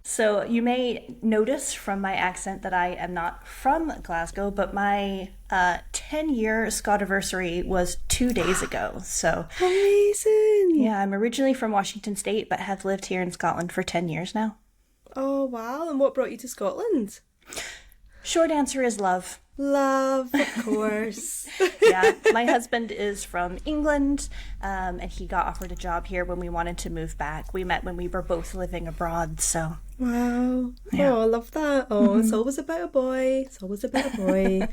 So you may notice from my accent that I am not from Glasgow, but my 10-year Scottiversary was 2 days ago. So Amazing. yeah, I'm originally from Washington State, but have lived here in Scotland for 10 years now. Oh, wow. And what brought you to Scotland? Short answer is love. Love, of course. Yeah, my husband is from England, and he got offered a job here when we wanted to move back. We met when we were both living abroad, so... Wow. Yeah. Oh, I love that. Oh, It's always about a boy. It's always about a boy.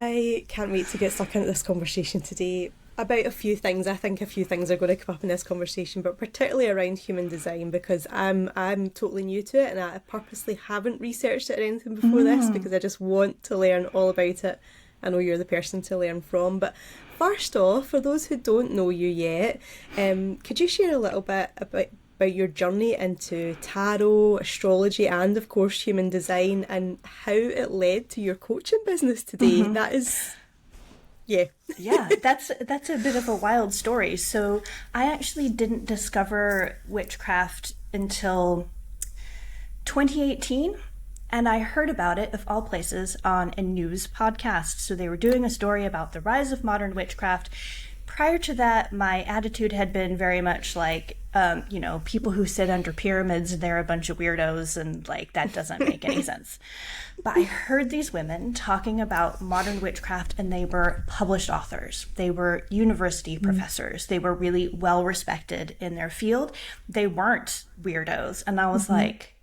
I can't wait to get stuck into this conversation today about a few things. I think a few things are going to come up in this conversation, but particularly around human design, because I'm totally new to it, and I purposely haven't researched it or anything before this because I just want to learn all about it. I know you're the person to learn from, but first off, for those who don't know you yet, could you share a little bit about your journey into tarot, astrology, and of course human design, and how it led to your coaching business today? That is... Yeah, that's a bit of a wild story. So I actually didn't discover witchcraft until 2018, and I heard about it, of all places, on a news podcast. So they were doing a story about the rise of modern witchcraft. Prior to that, my attitude had been very much like, people who sit under pyramids, they're a bunch of weirdos, and like that doesn't make any sense. But I heard these women talking about modern witchcraft, and they were published authors. They were university professors. They were really well respected in their field. They weren't weirdos. And I was like,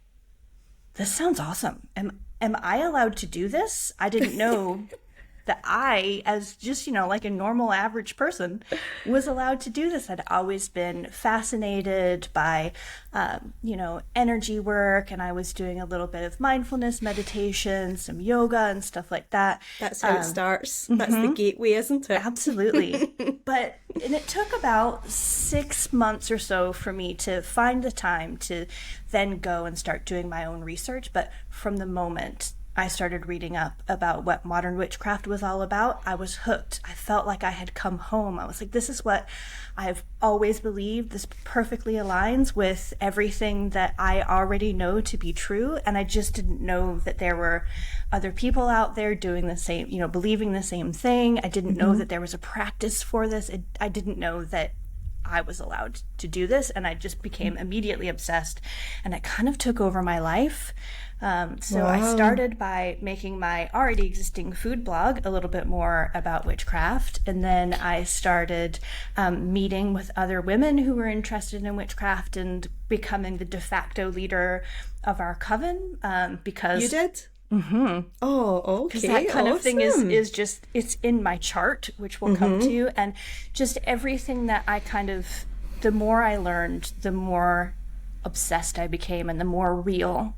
this sounds awesome. Am I allowed to do this? I didn't know that I, as just, like a normal average person, was allowed to do this. I'd always been fascinated by, energy work, and I was doing a little bit of mindfulness meditation, some yoga and stuff like that. That's how it starts. That's the gateway, isn't it? Absolutely. And it took about 6 months or so for me to find the time to then go and start doing my own research. But from the moment I started reading up about what modern witchcraft was all about, I was hooked. I felt like I had come home. I was like, this is what I've always believed. This perfectly aligns with everything that I already know to be true. And I just didn't know that there were other people out there doing the same, believing the same thing. I didn't know that there was a practice for this. I didn't know that I was allowed to do this. And I just became immediately obsessed, and it kind of took over my life. So I started by making my already existing food blog a little bit more about witchcraft. And then I started meeting with other women who were interested in witchcraft and becoming the de facto leader of our coven. Because you did? Mm-hmm. Oh, okay. Because that kind of thing is just, it's in my chart, which we'll come to. And just everything that the more I learned, the more obsessed I became, and the more real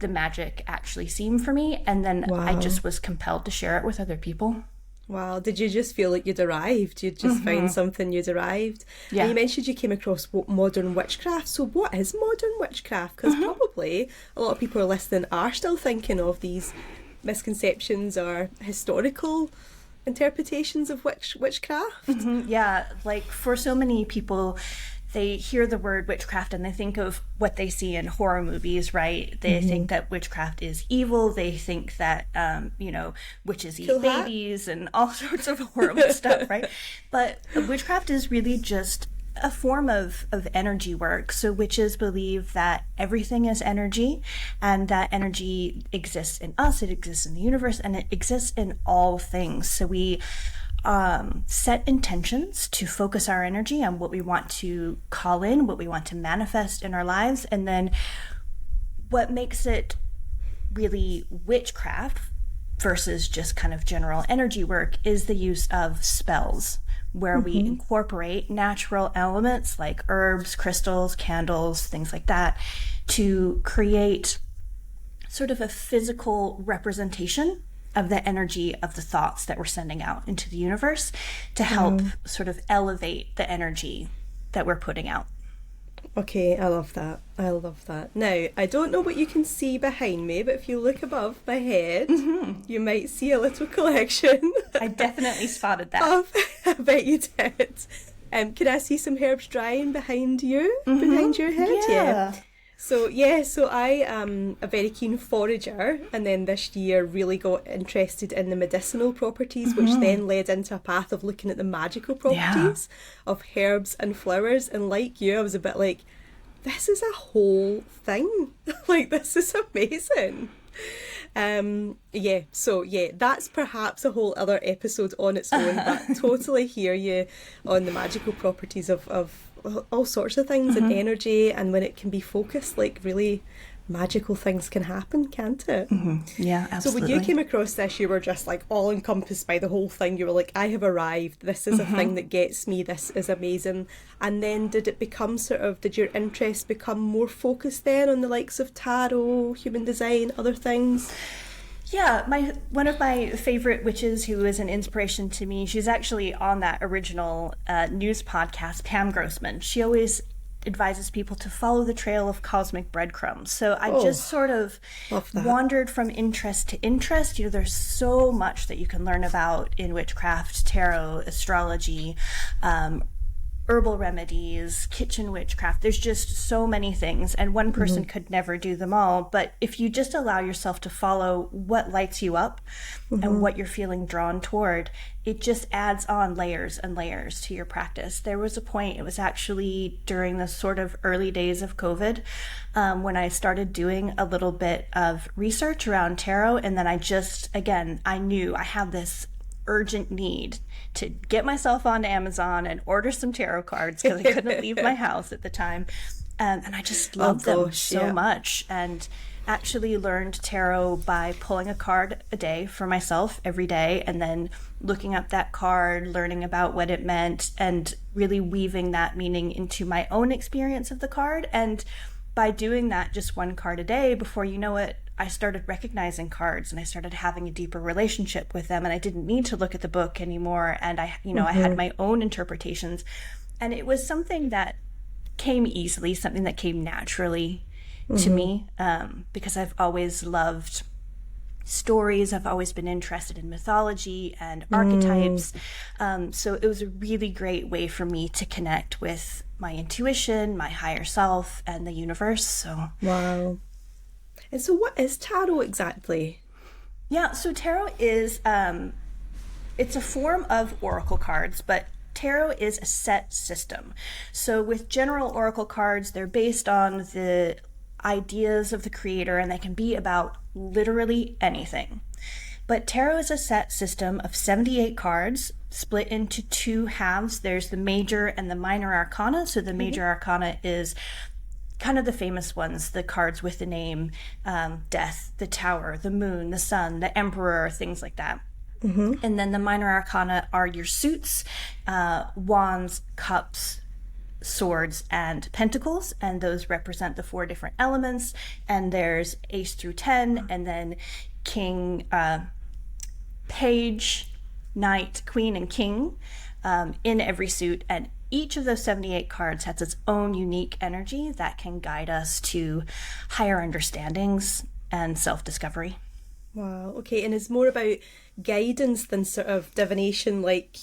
the magic actually seemed for me. And then I just was compelled to share it with other people. Wow. Did you just feel like you'd arrived? You'd just found something, you'd arrived? Yeah. And you mentioned you came across modern witchcraft. So what is modern witchcraft? Because probably a lot of people are listening are still thinking of these misconceptions or historical interpretations of witchcraft. Yeah, like for so many people, they hear the word witchcraft and they think of what they see in horror movies, right? They think that witchcraft is evil. They think that, witches eat babies and all sorts of horrible stuff, right? But witchcraft is really just a form of energy work. So witches believe that everything is energy, and that energy exists in us, it exists in the universe, and it exists in all things. So we set intentions to focus our energy on what we want to call in, what we want to manifest in our lives. And then what makes it really witchcraft versus just kind of general energy work is the use of spells, where we incorporate natural elements like herbs, crystals, candles, things like that, to create sort of a physical representation of the energy of the thoughts that we're sending out into the universe to help sort of elevate the energy that we're putting out. Okay, I love that. I love that. Now, I don't know what you can see behind me, but if you look above my head, you might see a little collection. I definitely spotted that. I bet you did. Can I see some herbs drying behind you? Behind your head? Yeah. So I am a very keen forager, and then this year really got interested in the medicinal properties, which then led into a path of looking at the magical properties of herbs and flowers. And like you, I was a bit like, this is a whole thing. Like, this is amazing. That's perhaps a whole other episode on its own, but totally hear you on the magical properties of all sorts of things and energy, and when it can be focused, like, really magical things can happen, can't it? Yeah, absolutely. So when you came across this, you were just like all encompassed by the whole thing. You were like, I have arrived, this is a thing that gets me, this is amazing. And then did your interest become more focused then on the likes of tarot, human design, other things? Yeah, one of my favorite witches who is an inspiration to me, she's actually on that original news podcast, Pam Grossman. She always advises people to follow the trail of cosmic breadcrumbs. So I just sort of wandered from interest to interest. You know, there's so much that you can learn about in witchcraft, tarot, astrology, herbal remedies, kitchen witchcraft. There's just so many things, and one person could never do them all. But if you just allow yourself to follow what lights you up and what you're feeling drawn toward, it just adds on layers and layers to your practice. There was a point, it was actually during the sort of early days of COVID, when I started doing a little bit of research around tarot, and then I knew I had this urgent need to get myself onto Amazon and order some tarot cards because I couldn't leave my house at the time. And I just loved them so much, and actually learned tarot by pulling a card a day for myself every day, and then looking up that card, learning about what it meant, and really weaving that meaning into my own experience of the card. And by doing that, just one card a day, before you know it, I started recognizing cards, and I started having a deeper relationship with them, and I didn't need to look at the book anymore. And I had my own interpretations, and it was something that came easily, something that came naturally to me, because I've always loved stories. I've always been interested in mythology and archetypes. So it was a really great way for me to connect with my intuition, my higher self, and the universe. So wow. And so what is tarot exactly? Yeah, so tarot is, it's a form of oracle cards, but tarot is a set system. So with general oracle cards, they're based on the ideas of the creator, and they can be about literally anything. But tarot is a set system of 78 cards split into two halves. There's the major and the minor arcana. So the major arcana is kind of the famous ones, the cards with the name, Death, the Tower, the Moon, the Sun, the Emperor, things like that. And then the minor arcana are your suits, wands, cups, swords, and pentacles, and those represent the 4 different elements. And there's ace through 10, and then king, page, knight, queen, and king in every suit. And each of those 78 cards has its own unique energy that can guide us to higher understandings and self-discovery. Wow, okay. And it's more about guidance than sort of divination, like,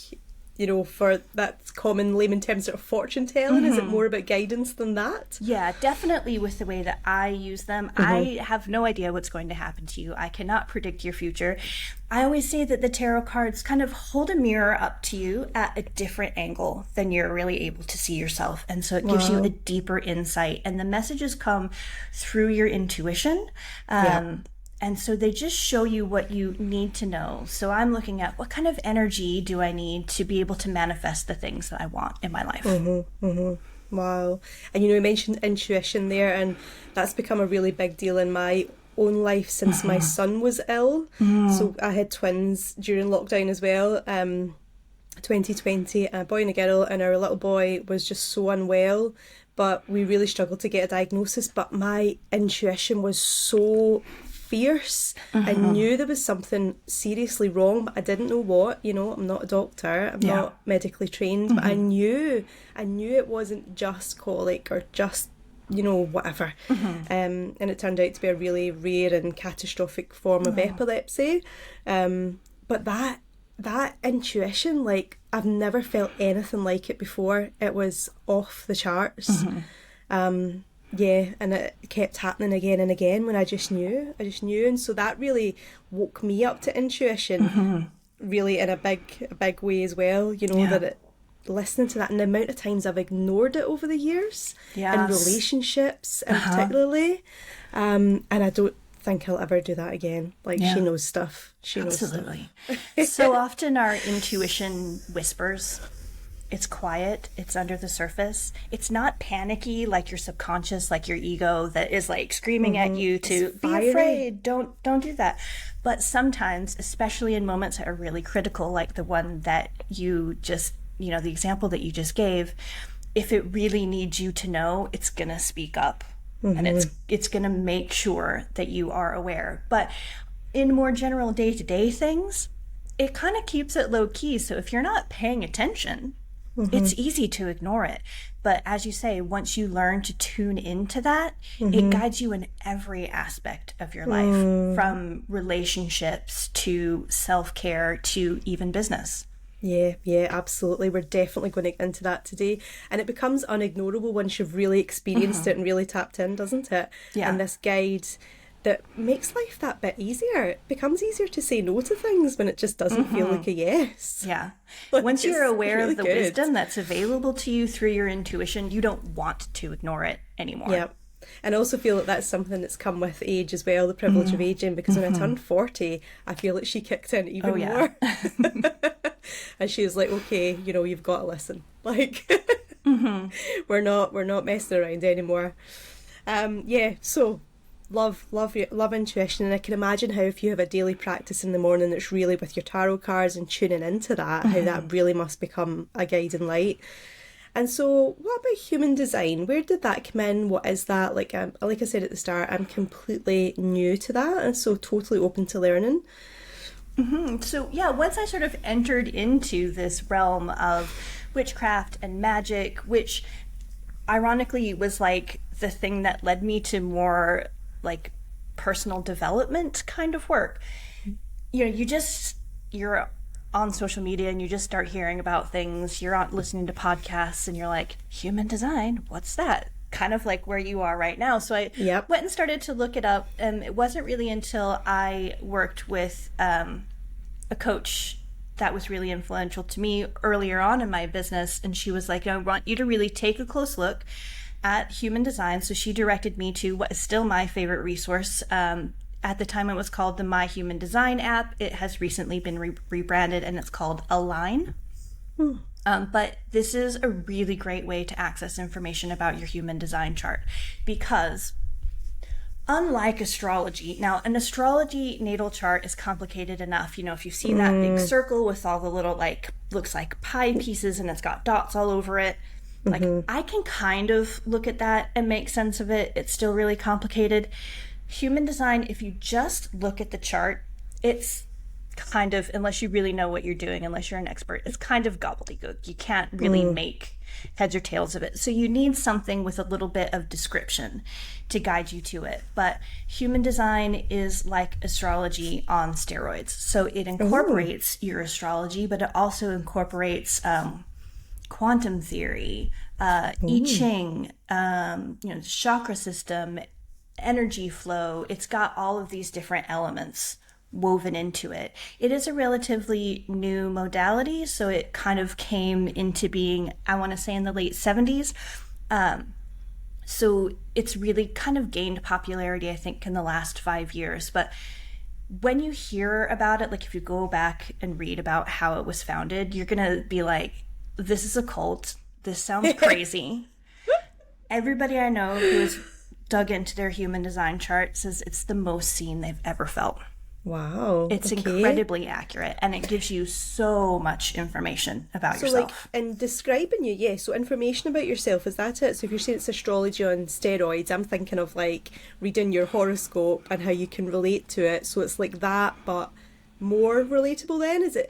you know, for that common layman term, sort of fortune telling. Is it more about guidance than that? Yeah, definitely. With the way that I use them, I have no idea what's going to happen to you. I cannot predict your future. I always say that the tarot cards kind of hold a mirror up to you at a different angle than you're really able to see yourself. And so it gives you a deeper insight, and the messages come through your intuition. And so they just show you what you need to know. So I'm looking at what kind of energy do I need to be able to manifest the things that I want in my life. Wow. And you mentioned intuition there, and that's become a really big deal in my own life since my son was ill. So I had twins during lockdown as well, 2020, a boy and a girl, and our little boy was just so unwell, but we really struggled to get a diagnosis. But my intuition was so fierce. I knew there was something seriously wrong, but I didn't know what. I'm not a doctor, I'm not medically trained, but I knew it wasn't just colic or just whatever. And it turned out to be a really rare and catastrophic form of epilepsy. But that intuition, like, I've never felt anything like it before. It was off the charts. Yeah, and it kept happening again and again when I just knew. And so that really woke me up to intuition, really in a big way as well, you know, that it, listening to that and the amount of times I've ignored it over the years, in relationships and particularly, and I don't think I'll ever do that again. Like, she knows stuff. She knows stuff. So often our intuition whispers. It's quiet, it's under the surface. It's not panicky like your subconscious, like your ego that is like screaming at you to be afraid, don't do that. But sometimes, especially in moments that are really critical, like the one that you just, you know, the example that you just gave, if it really needs you to know, it's gonna speak up. And it's gonna make sure that you are aware. But in more general day-to-day things, it kind of keeps it low key. So if you're not paying attention, it's easy to ignore it. But as you say, once you learn to tune into that, it guides you in every aspect of your life, from relationships to self-care to even business. Yeah, absolutely. We're definitely going to get into that today. And it becomes unignorable once you've really experienced it and really tapped in, doesn't it? Yeah. And this guide that makes life that bit easier. It becomes easier to say no to things when it just doesn't feel like a yes. Yeah. Like, once you're aware really of the wisdom that's available to you through your intuition, you don't want to ignore it anymore. Yeah. And I also feel that that's something that's come with age as well, the privilege of aging, because when I turned 40, I feel like she kicked in even more. And she was like, okay, you know, you've got to listen. Like, we're not messing around anymore. So love intuition, and I can imagine how if you have a daily practice in the morning that's really with your tarot cards and tuning into that, how that really must become a guiding light. And so what about human design? Where did that come in? What is that? Like I said at the start, I'm completely new to that, and so totally open to learning. So once I sort of entered into this realm of witchcraft and magic, which ironically was like the thing that led me to more like personal development kind of work. You know, you're on social media and you just start hearing about things, you're on listening to podcasts and you're like, human design, what's that? Kind of like where you are right now. So I went and started to look it up, and it wasn't really until I worked with a coach that was really influential to me earlier on in my business, and she was like, I want you to really take a close look at human design. So she directed me to what is still my favorite resource. At the time, it was called the My Human Design app. It has recently been rebranded, and it's called Align. But this is a really great way to access information about your human design chart, because unlike astrology, now an astrology natal chart is complicated enough. You know, if you've seen that big circle with all the little, like, looks like pie pieces and it's got dots all over it, like I can kind of look at that and make sense of it. It's still really complicated. Human design, if you just look at the chart, it's kind of, unless you really know what you're doing, unless you're an expert, it's kind of gobbledygook. You can't really make heads or tails of it. So you need something with a little bit of description to guide you to it. But human design is like astrology on steroids. So it incorporates your astrology, but it also incorporates quantum theory, I Ching, chakra system, energy flow. It's got all of these different elements woven into it. It is a relatively new modality, so it kind of came into being, I want to say, in the late 70s. So it's really kind of gained popularity, I think, in the last 5 years. But when you hear about it, like if you go back and read about how it was founded, you're going to be like, this is a cult. This sounds crazy. Everybody I know who has dug into their human design chart says it's the most seen they've ever felt. Wow. It's incredibly accurate, and it gives you so much information about yourself. So, like, in describing you, so information about yourself, is that it? So if you're saying it's astrology on steroids, I'm thinking of, like, reading your horoscope and how you can relate to it. So it's like that, but more relatable then? Is it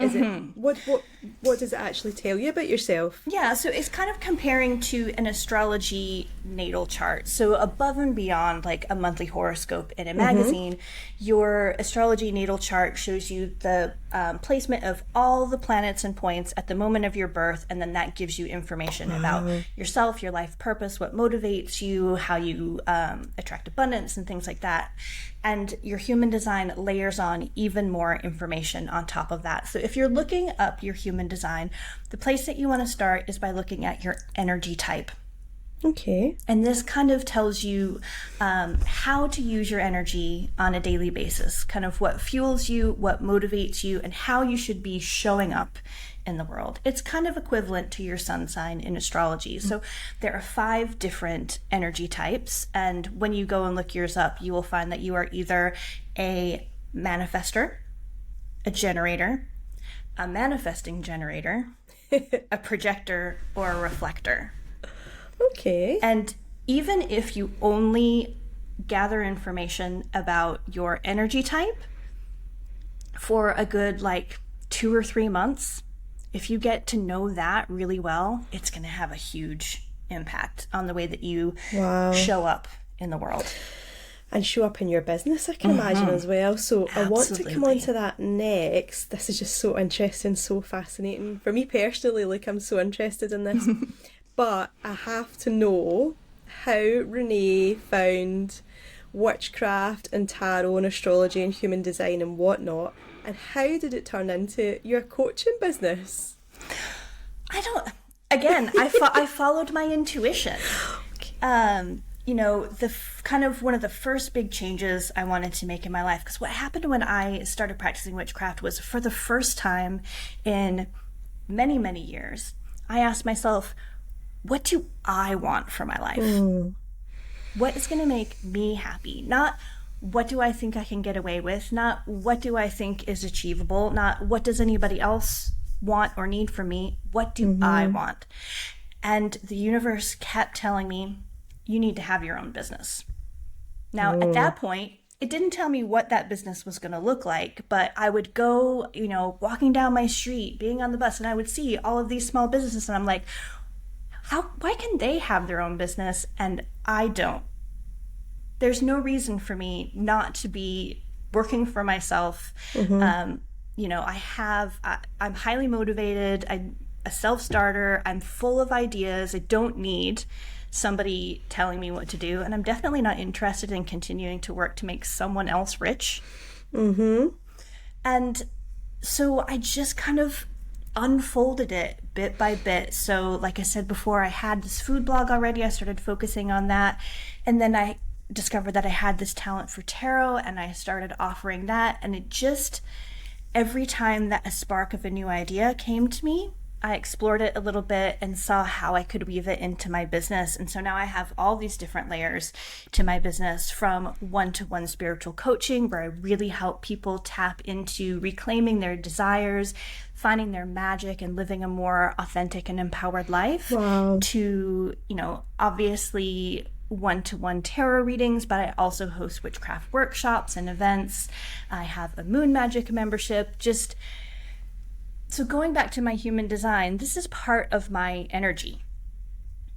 what does it actually tell you about yourself? Yeah, so it's kind of comparing to an astrology natal chart. So above and beyond like a monthly horoscope in a magazine, your astrology natal chart shows you the placement of all the planets and points at the moment of your birth, and then that gives you information about yourself, your life purpose, what motivates you, how you attract abundance and things like that. And your human design layers on even more information on top of that. So if you're looking up your human design, the place that you want to start is by looking at your energy type. Okay. And this kind of tells you how to use your energy on a daily basis, kind of what fuels you, what motivates you, and how you should be showing up in the world. It's kind of equivalent to your sun sign in astrology. So there are 5 different energy types. And when you go and look yours up, you will find that you are either a manifestor, a generator, a manifesting generator, a projector, or a reflector. Okay. And even if you only gather information about your energy type for a good 2 or 3 months, if you get to know that really well, it's going to have a huge impact on the way that you show up in the world. And show up in your business, I can imagine as well. So I want to come on to that next. This is just so interesting, so fascinating. For me personally, I'm so interested in this. But I have to know how Renee found witchcraft and tarot and astrology and human design and whatnot, and how did it turn into your coaching business? I followed my intuition. Kind of one of the first big changes I wanted to make in my life, because what happened when I started practicing witchcraft was, for the first time in many, many years, I asked myself, what do I want for my life? What is going to make me happy? Not what do I think I can get away with? Not what do I think is achievable? Not what does anybody else want or need from me? What do I want? And the universe kept telling me, you need to have your own business. Now, at that point, it didn't tell me what that business was going to look like, but I would go, walking down my street, being on the bus, and I would see all of these small businesses, and I'm like, why can they have their own business and I don't? There's no reason for me not to be working for myself. I'm highly motivated. I'm a self-starter. I'm full of ideas. I don't need somebody telling me what to do. And I'm definitely not interested in continuing to work to make someone else rich. And so I just kind of unfolded it bit by bit. So like I said before, I had this food blog already. I started focusing on that. And then I discovered that I had this talent for tarot, and I started offering that. And it just, every time that a spark of a new idea came to me, I explored it a little bit and saw how I could weave it into my business. And so now I have all these different layers to my business, from one-to-one spiritual coaching, where I really help people tap into reclaiming their desires, finding their magic, and living a more authentic and empowered life, to, obviously one-to-one tarot readings, but I also host witchcraft workshops and events. I have a moon magic membership. So going back to my human design, this is part of my energy.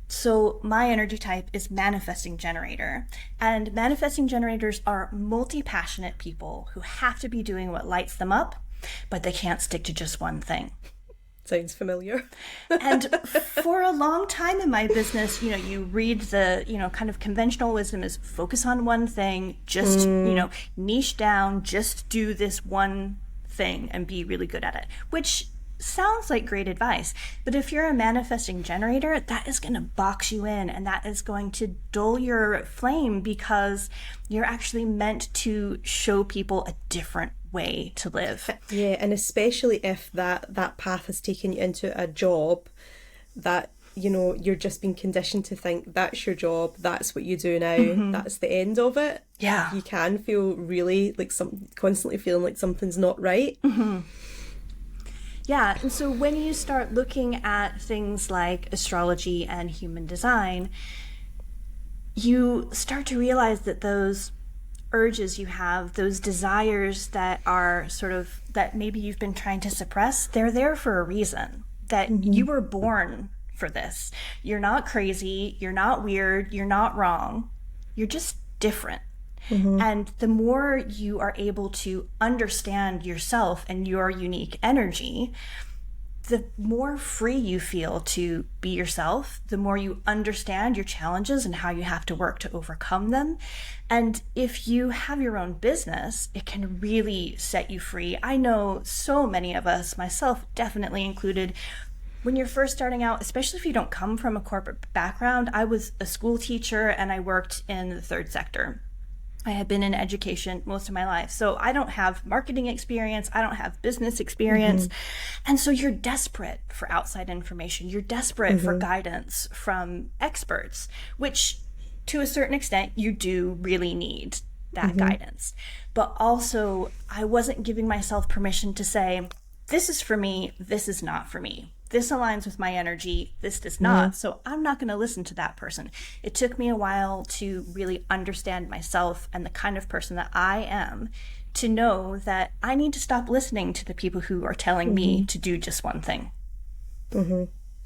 So my energy type is manifesting generator, and manifesting generators are multi-passionate people who have to be doing what lights them up, but they can't stick to just one thing. Sounds familiar. And for a long time in my business, you read the, kind of conventional wisdom is focus on one thing, just, niche down, just do this one thing and be really good at it, which sounds like great advice. But if you're a manifesting generator, that is going to box you in, and that is going to dull your flame, because you're actually meant to show people a different way to live. Yeah, and especially if that path has taken you into a job that you're just being conditioned to think that's your job, that's what you do now, that's the end of it. Yeah, you can feel really constantly feeling like something's not right. Yeah, and so when you start looking at things like astrology and human design, you start to realize that those urges you have, those desires that are sort of, that maybe you've been trying to suppress, they're there for a reason. That you were born for this. You're not crazy. You're not weird. You're not wrong. You're just different. And the more you are able to understand yourself and your unique energy, the more free you feel to be yourself, the more you understand your challenges and how you have to work to overcome them. And if you have your own business, it can really set you free. I know so many of us, myself definitely included, when you're first starting out, especially if you don't come from a corporate background. I was a school teacher and I worked in the third sector. I had been in education most of my life. So I don't have marketing experience. I don't have business experience. And so you're desperate for outside information. You're desperate for guidance from experts, which to a certain extent, you do really need that guidance. But also, I wasn't giving myself permission to say, this is for me, this is not for me. This aligns with my energy, this does not. So I'm not going to listen to that person. It took me a while to really understand myself and the kind of person that I am, to know that I need to stop listening to the people who are telling me to do just one thing.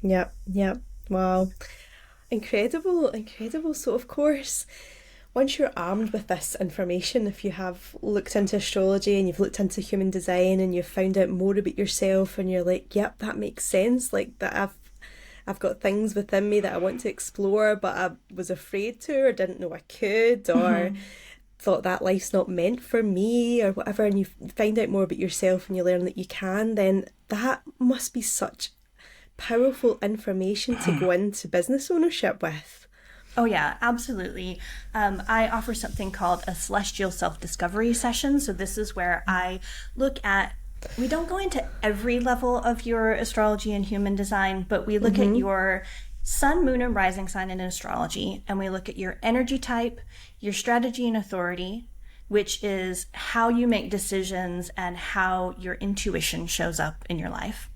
Yep. Wow. Incredible. So of course, once you're armed with this information, if you have looked into astrology and you've looked into human design and you've found out more about yourself and you're like, yep, that makes sense, like that I've got things within me that I want to explore, but I was afraid to, or didn't know I could, or thought that life's not meant for me or whatever, and you find out more about yourself and you learn that you can, then that must be such powerful information to go into business ownership with. Oh yeah, absolutely. I offer something called a celestial self-discovery session. So this is where I look at, we don't go into every level of your astrology and human design, but we look at your sun, moon, and rising sign in astrology, and we look at your energy type, your strategy and authority, which is how you make decisions and how your intuition shows up in your life.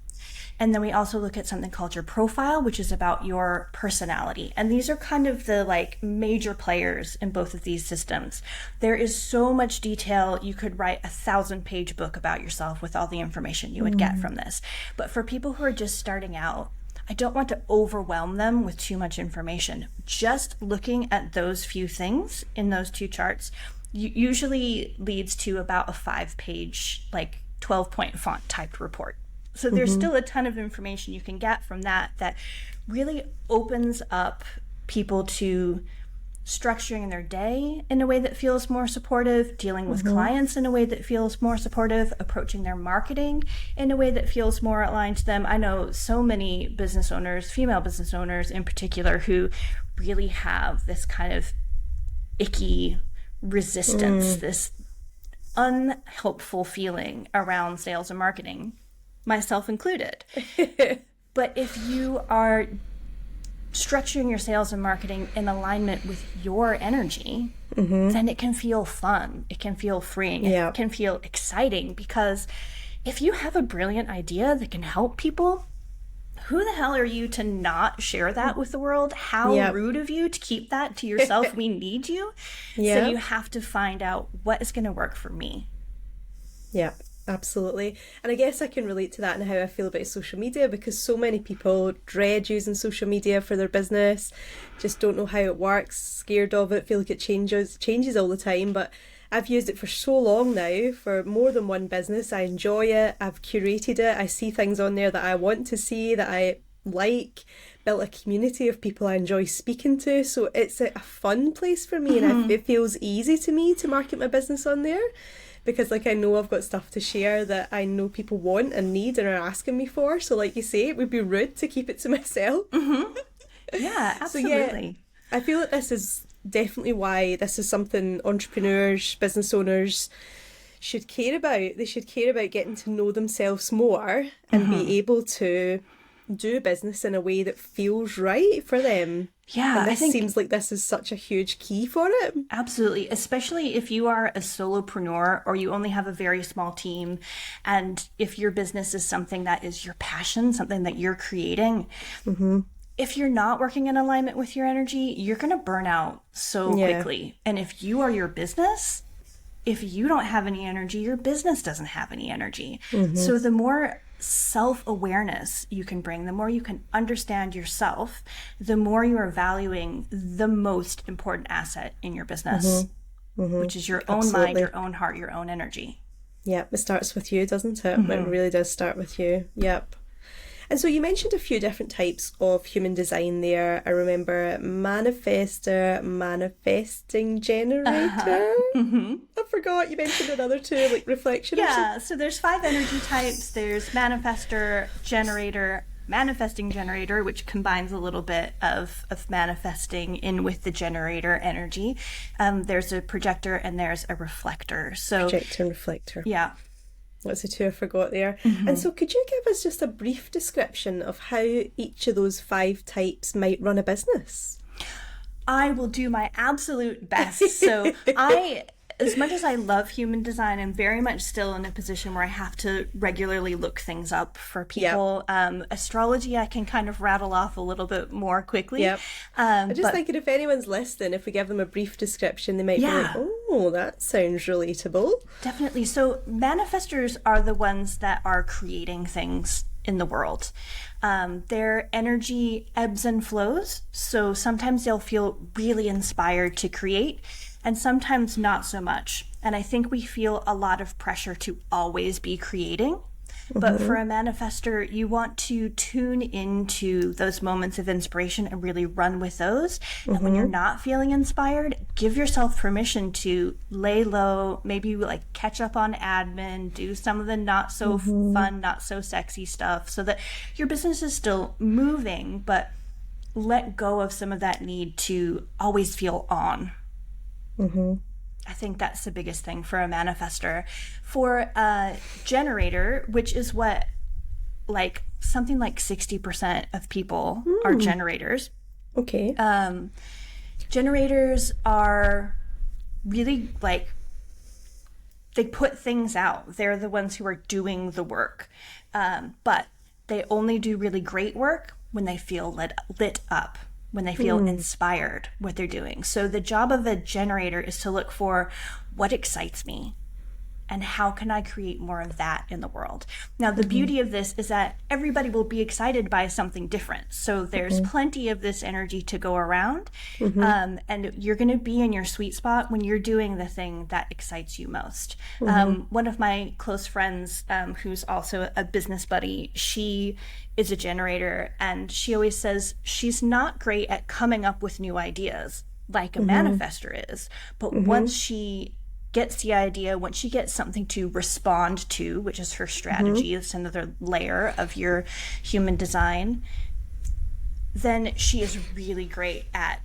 And then we also look at something called your profile, which is about your personality. And these are kind of the like major players in both of these systems. There is so much detail. You could write a 1,000-page book about yourself with all the information you would get from this. But for people who are just starting out, I don't want to overwhelm them with too much information. Just looking at those few things in those two charts usually leads to about a 5-page, like 12-point font typed report. So there's still a ton of information you can get from that really opens up people to structuring their day in a way that feels more supportive, dealing with clients in a way that feels more supportive, approaching their marketing in a way that feels more aligned to them. I know so many business owners, female business owners in particular, who really have this kind of icky resistance, this unhelpful feeling around sales and marketing, myself included. But if you are structuring your sales and marketing in alignment with your energy, then it can feel fun. It can feel freeing. It can feel exciting, because if you have a brilliant idea that can help people, who the hell are you to not share that with the world? How rude of you to keep that to yourself. We need you. So you have to find out what is going to work for me. Yeah. Absolutely. And I guess I can relate to that and how I feel about social media, because so many people dread using social media for their business, just don't know how it works, scared of it, feel like it changes all the time. But I've used it for so long now, for more than one business. I enjoy it. I've curated it. I see things on there that I want to see, that I like, built a community of people I enjoy speaking to. So it's a fun place for me, and it feels easy to me to market my business on there. Because like I know I've got stuff to share that I know people want and need and are asking me for. So like you say, it would be rude to keep it to myself. Yeah, absolutely. So I feel like this is definitely why this is something entrepreneurs, business owners should care about. They should care about getting to know themselves more and be able to do business in a way that feels right for them. Yeah, and this seems like this is such a huge key for it. Absolutely, especially if you are a solopreneur or you only have a very small team, and if your business is something that is your passion, something that you're creating. If you're not working in alignment with your energy, you're going to burn out so quickly. And if you are your business, if you don't have any energy, your business doesn't have any energy. So the more self-awareness you can bring, the more you can understand yourself, the more you are valuing the most important asset in your business, which is your own mind, your own heart, your own energy. Yep, it starts with you, doesn't it? It really does start with you. Yep. And so you mentioned a few different types of human design there. I remember Manifestor, manifesting generator. I forgot you mentioned another two, like reflection. Yeah, so there's 5 energy types. There's Manifestor, generator, manifesting generator, which combines a little bit of manifesting in with the generator energy. There's a projector and there's a reflector. So projector and reflector. Yeah. That's the two I forgot there. And so could you give us just a brief description of how each of those 5 types might run a business? I will do my absolute best. So as much as I love human design, I'm very much still in a position where I have to regularly look things up for people. Astrology, I can kind of rattle off a little bit more quickly. I'm just thinking if anyone's listening, if we give them a brief description, they might be like, oh, that sounds relatable. Definitely. So manifestors are the ones that are creating things in the world. Their energy ebbs and flows. So sometimes they'll feel really inspired to create, and sometimes not so much. And I think we feel a lot of pressure to always be creating. But for a manifestor, you want to tune into those moments of inspiration and really run with those. And when you're not feeling inspired, give yourself permission to lay low, maybe like catch up on admin, do some of the not so fun, not so sexy stuff so that your business is still moving, but let go of some of that need to always feel on. I think that's the biggest thing for a manifestor. For a generator, which is what, like, something like 60% of people are generators. Okay. Generators are really, like, they put things out. They're the ones who are doing the work. But they only do really great work when they feel lit up, when they feel inspired what they're doing. So the job of a generator is to look for what excites me and how can I create more of that in the world. Now, the beauty of this is that everybody will be excited by something different. So there's plenty of this energy to go around. And you're going to be in your sweet spot when you're doing the thing that excites you most. One of my close friends, who's also a business buddy, she is a generator, and she always says she's not great at coming up with new ideas like a manifestor is. But once she gets the idea, once she gets something to respond to, which is her strategy, it's another layer of your human design, then she is really great at,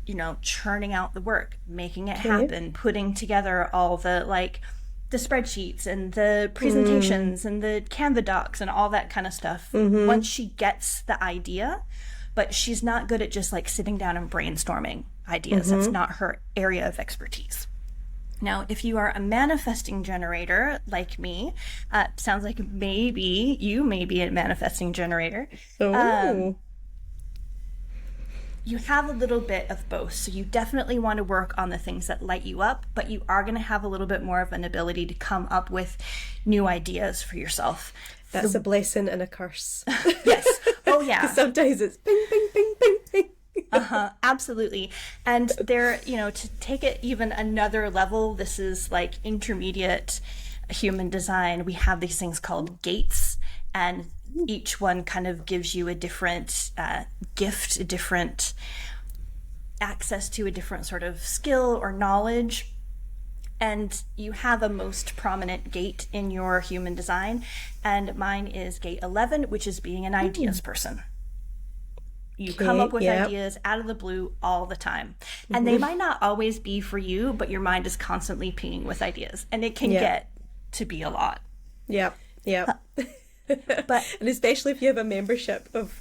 you know, churning out the work, making it happen, putting together all the, like, the spreadsheets and the presentations and the Canva docs and all that kind of stuff. Once she gets the idea, but she's not good at just like sitting down and brainstorming ideas. That's not her area of expertise. Now, if you are a manifesting generator like me, sounds like maybe you may be a manifesting generator. You have a little bit of both. So you definitely want to work on the things that light you up, but you are going to have a little bit more of an ability to come up with new ideas for yourself. That's a blessing and a curse. Yes. Oh, yeah. Sometimes it's ping, ping, ping, ping, ping. Absolutely. And there, you know, to take it even another level, this is like intermediate human design. We have these things called gates, and each one kind of gives you a different gift, a different access to a different sort of skill or knowledge. And you have a most prominent gate in your human design. And mine is gate 11, which is being an ideas person. You come up with ideas out of the blue all the time. And they might not always be for you, but your mind is constantly pinging with ideas. And it can get to be a lot. But and especially if you have a membership of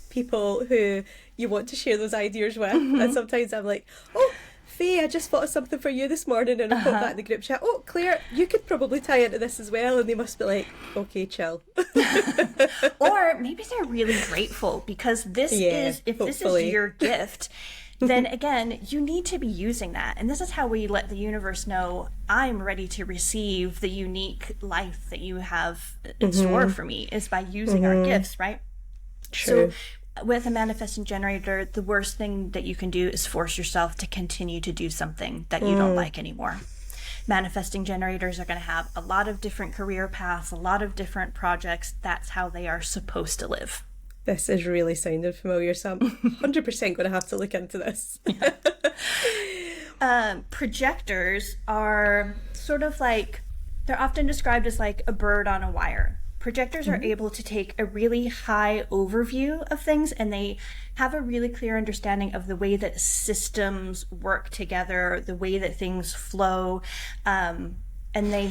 people who you want to share those ideas with. And sometimes I'm like, oh, Faye, I just thought of something for you this morning, and I put that in the group chat. Oh, Claire, you could probably tie into this as well. And they must be like, okay, chill. Or maybe they're really grateful because this is, if this is your gift, then again, you need to be using that. And this is how we let the universe know I'm ready to receive the unique life that you have in store for me, is by using our gifts, right? True. So with a manifesting generator, the worst thing that you can do is force yourself to continue to do something that you don't like anymore. Manifesting generators are going to have a lot of different career paths, a lot of different projects. That's how they are supposed to live. This is really sounding familiar, so I'm 100% going to have to look into this. Projectors are sort of like, they're often described as like a bird on a wire. Projectors are able to take a really high overview of things, and they have a really clear understanding of the way that systems work together, the way that things flow, and they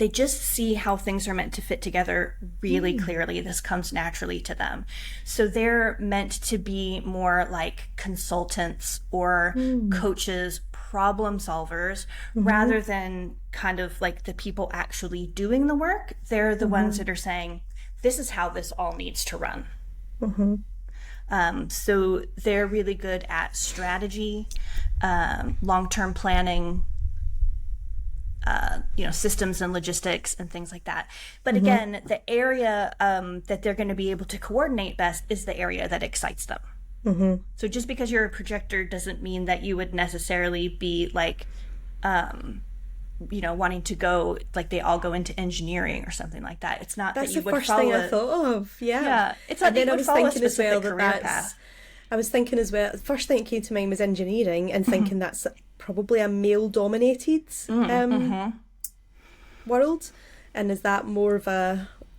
just see how things are meant to fit together really clearly. This comes naturally to them. So they're meant to be more like consultants or coaches, problem solvers, rather than kind of like the people actually doing the work. They're the ones that are saying, this is how this all needs to run. So they're really good at strategy, long-term planning, systems and logistics and things like that. But again, the area that they're going to be able to coordinate best is the area that excites them. So just because you're a projector doesn't mean that you would necessarily be like, wanting to go, like they all go into engineering or something like that. It's not That's that you the would first follow thing I thought of. Yeah. It's not that you would follow a specific career path. I was thinking as well, the first thing that came to mind was engineering, and thinking that's probably a male-dominated world. And is that more of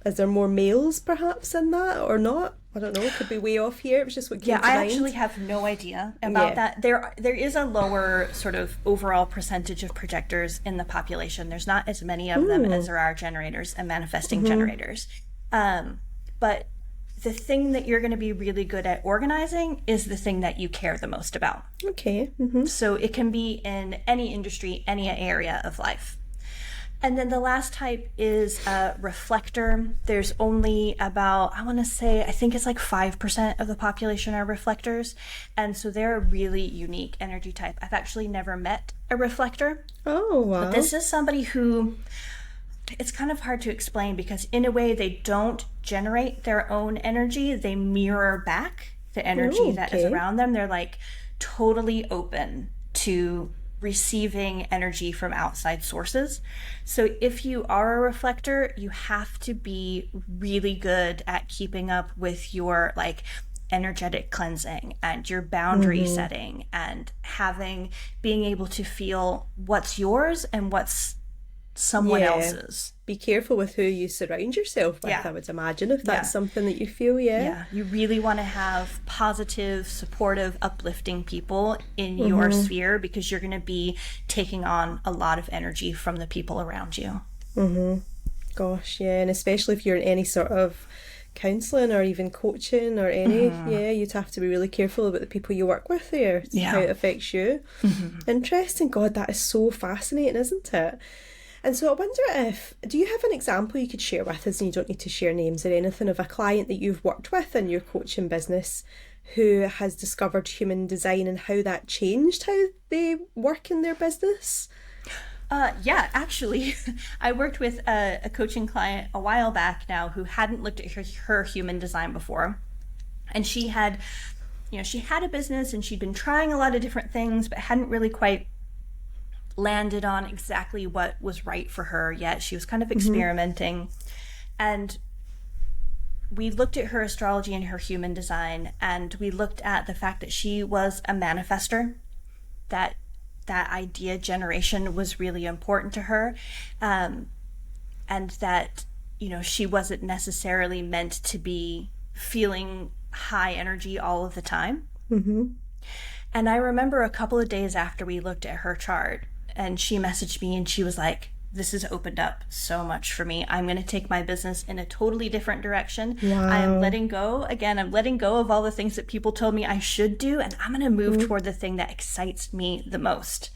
is there more males perhaps in that or not? I don't know, could be way off here. It was just what came to mind. I actually have no idea about that. There is a lower sort of overall percentage of projectors in the population. There's not as many of them as there are generators and manifesting generators. But the thing that you're going to be really good at organizing is the thing that you care the most about. Okay. So it can be in any industry, any area of life. And then the last type is a reflector. There's only about, I think it's like 5% of the population are reflectors. And so they're a really unique energy type. I've actually never met a reflector. Oh, wow. But this is somebody who, it's kind of hard to explain because in a way they don't generate their own energy. They mirror back the energy that is around them. They're like totally open to receiving energy from outside sources. So if you are a reflector, you have to be really good at keeping up with your like energetic cleansing and your boundary setting and being able to feel what's yours and what's someone else's. Be careful with who you surround yourself with, I would imagine, if that's something that you feel, you really want to have positive, supportive, uplifting people in your sphere, because you're going to be taking on a lot of energy from the people around you. Gosh, and especially if you're in any sort of counselling or even coaching or any, you'd have to be really careful about the people you work with there, how it affects you. Interesting. God, that is so fascinating, isn't it? And so I wonder do you have an example you could share with us, and you don't need to share names or anything, of a client that you've worked with in your coaching business who has discovered human design and how that changed how they work in their business? Actually, I worked with a coaching client a while back now who hadn't looked at her human design before. And she had a business and she'd been trying a lot of different things, but hadn't really quite landed on exactly what was right for her yet. She was kind of experimenting. And we looked at her astrology and her human design, and we looked at the fact that she was a manifestor, that idea generation was really important to her, and that she wasn't necessarily meant to be feeling high energy all of the time. And I remember a couple of days after we looked at her chart, and she messaged me and she was like, this has opened up so much for me. I'm going to take my business in a totally different direction. Wow. I am letting go. Again, I'm letting go of all the things that people told me I should do, and I'm going to move toward the thing that excites me the most.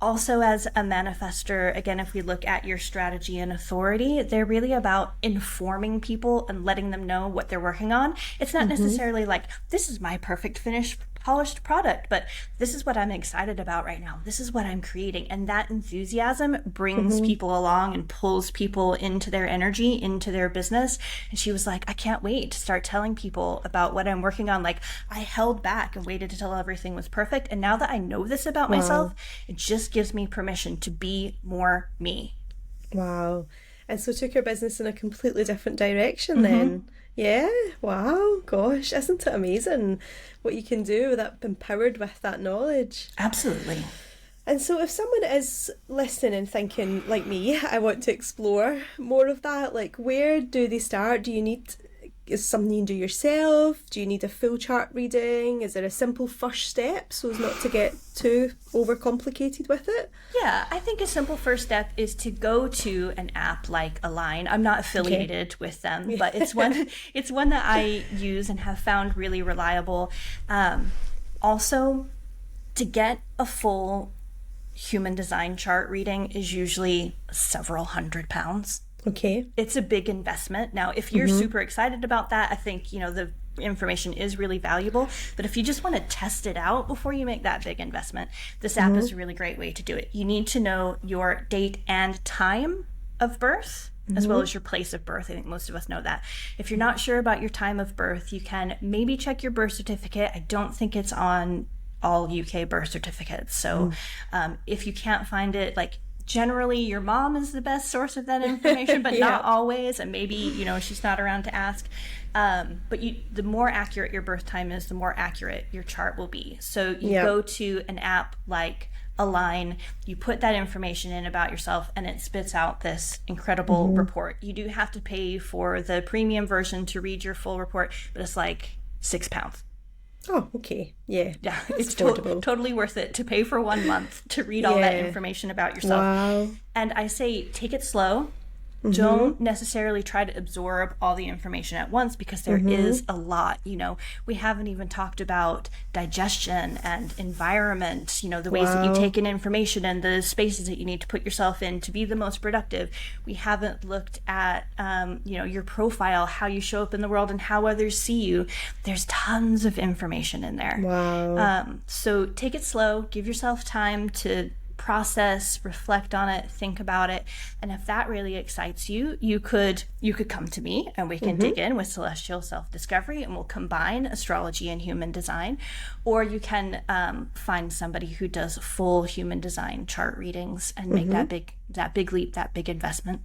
Also, as a manifestor, again, if we look at your strategy and authority, they're really about informing people and letting them know what they're working on. It's not necessarily like, this is my perfect finished polished product, but this is what I'm excited about right now. This is what I'm creating. And that enthusiasm brings people along and pulls people into their energy, into their business. And she was like, I can't wait to start telling people about what I'm working on. Like, I held back and waited until everything was perfect. And now that I know this about myself, it just gives me permission to be more me. Wow. And so took your business in a completely different direction then. Yeah, wow, gosh, isn't it amazing what you can do with that, empowered with that knowledge? Absolutely. And so if someone is listening and thinking, like me, I want to explore more of that, like where do they start? Is something you can do yourself? Do you need a full chart reading? Is there a simple first step so as not to get too overcomplicated with it? Yeah, I think a simple first step is to go to an app like Align. I'm not affiliated with them, but it's one that I use and have found really reliable. Also, to get a full human design chart reading is usually several £100s. Okay. It's a big investment. Now, if you're super excited about that, I think, the information is really valuable. But if you just want to test it out before you make that big investment, this app is a really great way to do it. You need to know your date and time of birth, as well as your place of birth. I think most of us know that. If you're not sure about your time of birth, you can maybe check your birth certificate. I don't think it's on all UK birth certificates. So if you can't find it, like, generally your mom is the best source of that information, but not always. And maybe, she's not around to ask. But the more accurate your birth time is, the more accurate your chart will be. So you go to an app like Align, you put that information in about yourself, and it spits out this incredible report. You do have to pay for the premium version to read your full report, but it's like £6. Oh, okay. Yeah. Yeah, it's totally worth it to pay for 1 month to read all that information about yourself. Wow. And I say take it slow. Don't necessarily try to absorb all the information at once, because there is a lot. We haven't even talked about digestion and environment, the ways that you take in information and the spaces that you need to put yourself in to be the most productive. We haven't looked at, your profile, how you show up in the world and how others see you. There's tons of information in there. Wow. So take it slow, give yourself time to process, reflect on it, think about it. And if that really excites you, you could come to me and we can dig in with Celestial Self-Discovery, and we'll combine astrology and human design. Or you can find somebody who does full human design chart readings and make that big leap, that big investment.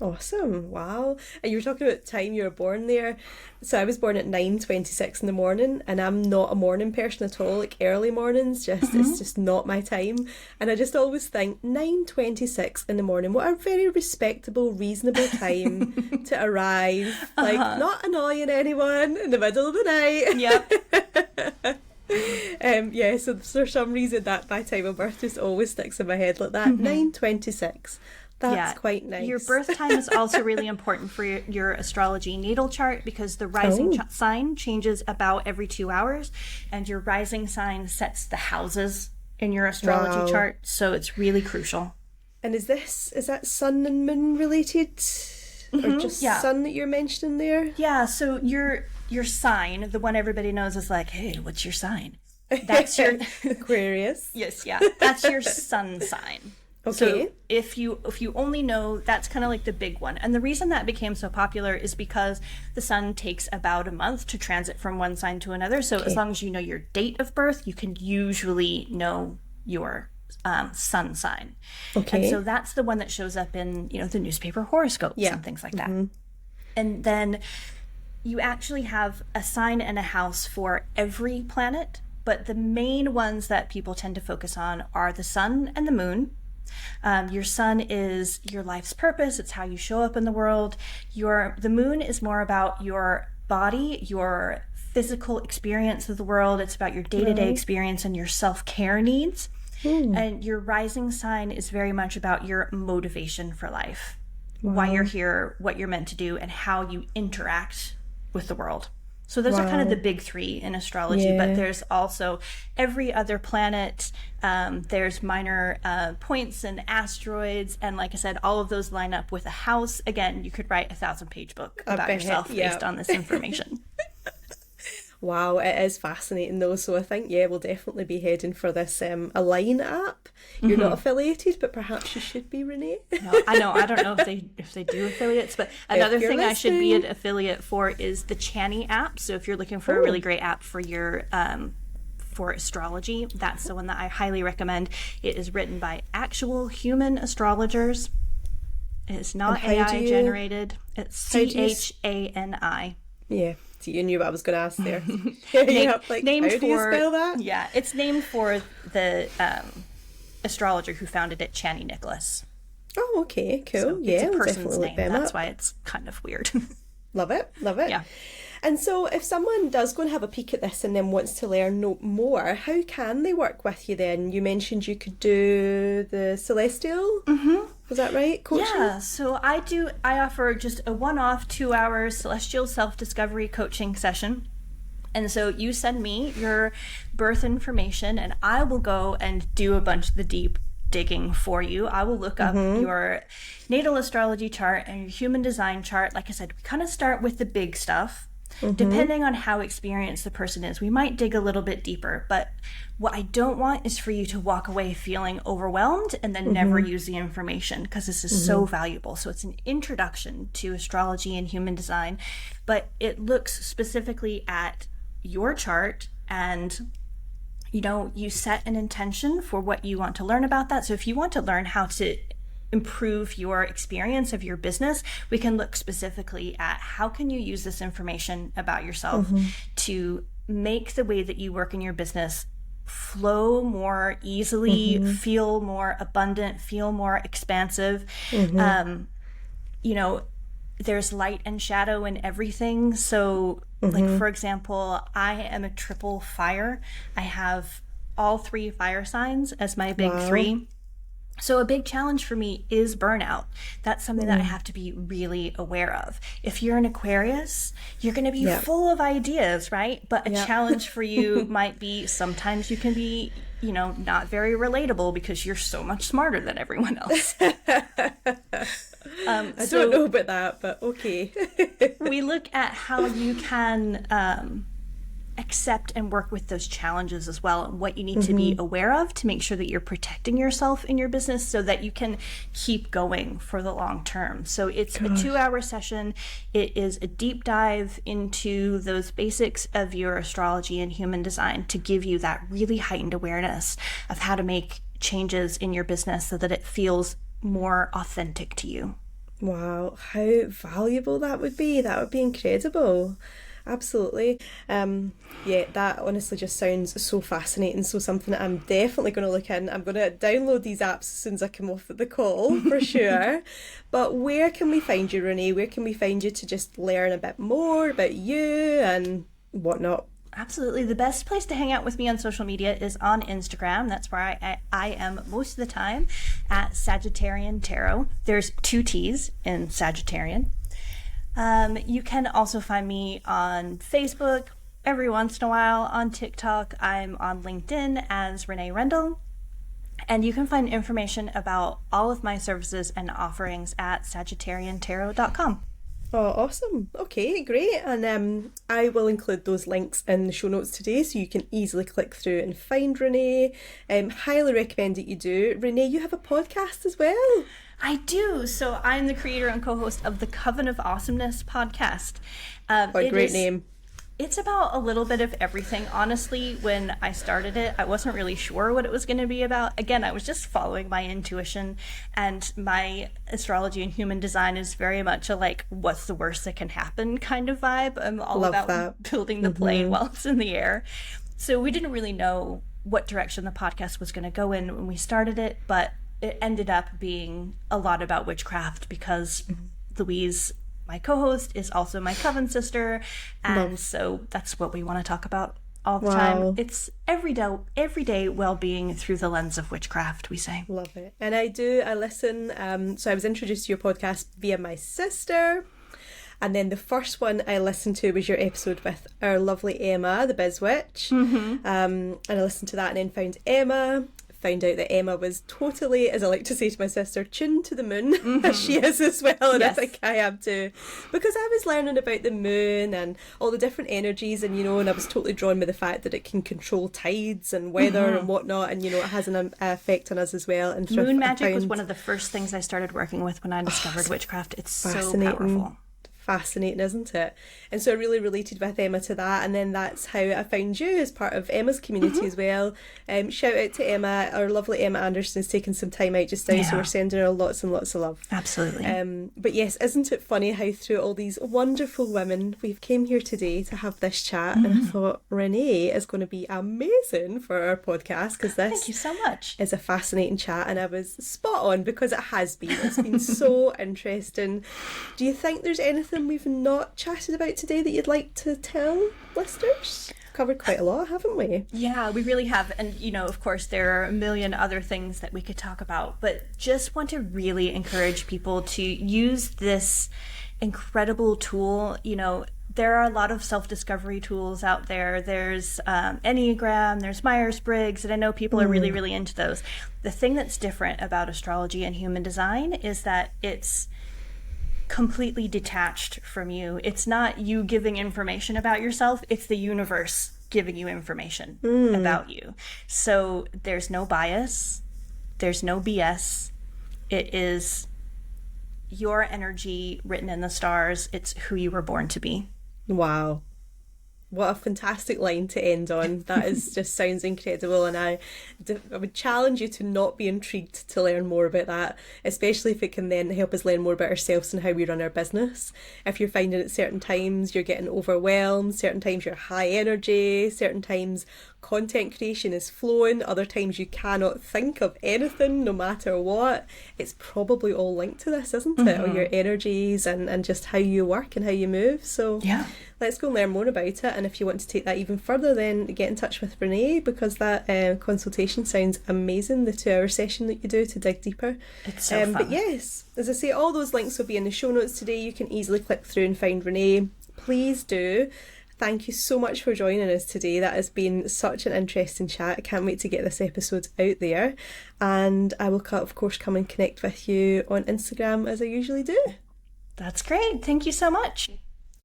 Awesome. Wow. And you were talking about the time you were born there. So I was born at 9:26 in the morning, and I'm not a morning person at all. Like early mornings, it's just not my time. And I just always think 9:26 in the morning, what a very respectable, reasonable time to arrive. Like, not annoying anyone in the middle of the night. Yep. So for some reason that my time of birth just always sticks in my head like that. 9:26. That's quite nice. Your birth time is also really important for your astrology natal chart, because the rising sign changes about every 2 hours, and your rising sign sets the houses in your astrology chart. So it's really crucial. And is that sun and moon related? Or just sun that you're mentioning there? Yeah, so your sign, the one everybody knows, is like, hey, what's your sign? That's your Aquarius. Yes, that's your sun sign. Okay. So if you only know, that's kind of like the big one. And the reason that became so popular is because the sun takes about a month to transit from one sign to another. So as long as you know your date of birth, you can usually know your sun sign. Okay. And so that's the one that shows up in, the newspaper horoscopes and things like that. And then you actually have a sign and a house for every planet, but the main ones that people tend to focus on are the sun and the moon. Your sun is your life's purpose. It's how you show up in the world. The moon is more about your body, your physical experience of the world. It's about your day-to-day experience and your self-care needs. And your rising sign is very much about your motivation for life, why you're here, what you're meant to do, and how you interact with the world. So those are kind of the big three in astrology, but there's also every other planet. There's minor points and asteroids. And like I said, all of those line up with a house. Again, you could write a 1,000-page book about yourself based on this information. Wow, it is fascinating though. So I think, yeah, we'll definitely be heading for this Align app. You're not affiliated, but perhaps you should be, Renee. No, I know. I don't know if they do affiliates, but another thing I should be an affiliate for is the Chani app. So if you're looking for a really great app for your for astrology, that's the one that I highly recommend. It is written by actual human astrologers. It's not AI generated. It's CHANI. Yeah. So you knew what I was going to ask there. Named how do you spell that? Yeah, it's named for the astrologer who founded it, Chani Nicholas. Oh, okay, cool. So yeah, it's a person's name. That's up. why it's kind of weird. Love it. Yeah. And so if someone does go and have a peek at this and then wants to learn more, how can they work with you then? You mentioned you could do the celestial. Was that right? Coaching? Yeah, so I offer just a one-off 2-hour celestial self-discovery coaching session. And so you send me your birth information and I will go and do a bunch of the deep digging for you. I will look up your natal astrology chart and your human design chart. Like I said, we kind of start with the big stuff. Depending on how experienced the person is, we might dig a little bit deeper. But what I don't want is for you to walk away feeling overwhelmed and then never use the information, because this is so valuable. So it's an introduction to astrology and human design, but it looks specifically at your chart, and you set an intention for what you want to learn about that. So if you want to learn how to improve your experience of your business, we can look specifically at how can you use this information about yourself to make the way that you work in your business flow more easily, feel more abundant, feel more expansive. There's light and shadow in everything. So like, for example, I am a triple fire. I have all 3 fire signs as my big 3. So a big challenge for me is burnout. That's something that I have to be really aware of. If you're an Aquarius, you're going to be full of ideas, right? But a challenge for you might be sometimes you can be, not very relatable because you're so much smarter than everyone else. I don't know about that, but okay. We look at how you can accept and work with those challenges as well, and what you need to be aware of to make sure that you're protecting yourself in your business so that you can keep going for the long term. So it's a 2-hour session. It is a deep dive into those basics of your astrology and human design to give you that really heightened awareness of how to make changes in your business so that it feels more authentic to you. Wow, how valuable that would be. That would be incredible. Absolutely. That honestly just sounds so fascinating. So something that I'm definitely going to look in. I'm going to download these apps as soon as I come off the call, for sure. But where can we find you, Renee? Where can we find you to just learn a bit more about you and whatnot? Absolutely. The best place to hang out with me on social media is on Instagram. That's where I am most of the time, at Sagittarian Tarot. There's 2 T's in Sagittarian. You can also find me on Facebook, every once in a while on TikTok. I'm on LinkedIn as Renee Rendell. And you can find information about all of my services and offerings at SagittarianTarot.com. Oh, awesome. Okay, great. And I will include those links in the show notes today so you can easily click through and find Renee. Highly recommend that you do. Renee, you have a podcast as well. I do. So I'm the creator and co-host of the Coven of Awesomeness podcast. What a great name. It's about a little bit of everything. Honestly, when I started it, I wasn't really sure what it was going to be about. Again, I was just following my intuition, and my astrology and human design is very much a like, what's the worst that can happen kind of vibe. I'm all about building the plane while it's in the air. So we didn't really know what direction the podcast was going to go in when we started it, but it ended up being a lot about witchcraft because Louise, my co-host, is also my coven sister, and so that's what we want to talk about all the time. It's everyday well-being through the lens of witchcraft, we say. Love it. And I listen, so I was introduced to your podcast via my sister, and then the first one I listened to was your episode with our lovely Emma, the Biz Witch. And I listened to that and then found Emma, found out that Emma was totally, as I like to say to my sister, tuned to the moon, as she is as well, and Yes. I think I am too. Because I was learning about the moon and all the different energies, and and I was totally drawn by the fact that it can control tides and weather and whatnot, and it has an effect on us as well. And so Moon I magic was found one of the first things I started working with when I discovered witchcraft. It's so fascinating. powerful. Fascinating, isn't it? And so I really related with Emma to that, and then that's how I found you as part of Emma's community as well. Shout out to Emma. Our lovely Emma Anderson's taken some time out just now, so we're sending her lots and lots of love. Absolutely. But yes, isn't it funny how through all these wonderful women we've came here today to have this chat, and I thought Renee is going to be amazing for our podcast, because this Thank you so much. is a fascinating chat, and I was spot on, because it has been. It's been so interesting. Do you think there's anything we've not chatted about today that you'd like to tell listeners? Covered quite a lot, haven't we? Yeah, we really have. And, of course, there are a million other things that we could talk about, but just want to really encourage people to use this incredible tool. There are a lot of self-discovery tools out there. There's Enneagram, there's Myers-Briggs, and I know people are really, really into those. The thing that's different about astrology and human design is that it's completely detached from you. It's not you giving information about yourself, it's the universe giving you information about you. So there's no bias, there's no BS. It is your energy written in the stars. It's who you were born to be. Wow. What a fantastic line to end on. That is just sounds incredible, and I would challenge you to not be intrigued to learn more about that, especially if it can then help us learn more about ourselves and how we run our business. If you're finding at certain times you're getting overwhelmed, certain times you're high energy, certain times content creation is flowing, other times you cannot think of anything no matter what, it's probably all linked to this, isn't it? Or your energies and just how you work and how you move. So let's go learn more about it. And if you want to take that even further, then get in touch with Renee, because that consultation sounds amazing, the 2-hour session that you do to dig deeper. It's so fun. But yes, as I say, all those links will be in the show notes today. You can easily click through and find Renee. Please do. Thank you so much for joining us today. That has been such an interesting chat. I can't wait to get this episode out there. And I will, of course, come and connect with you on Instagram as I usually do. That's great. Thank you so much.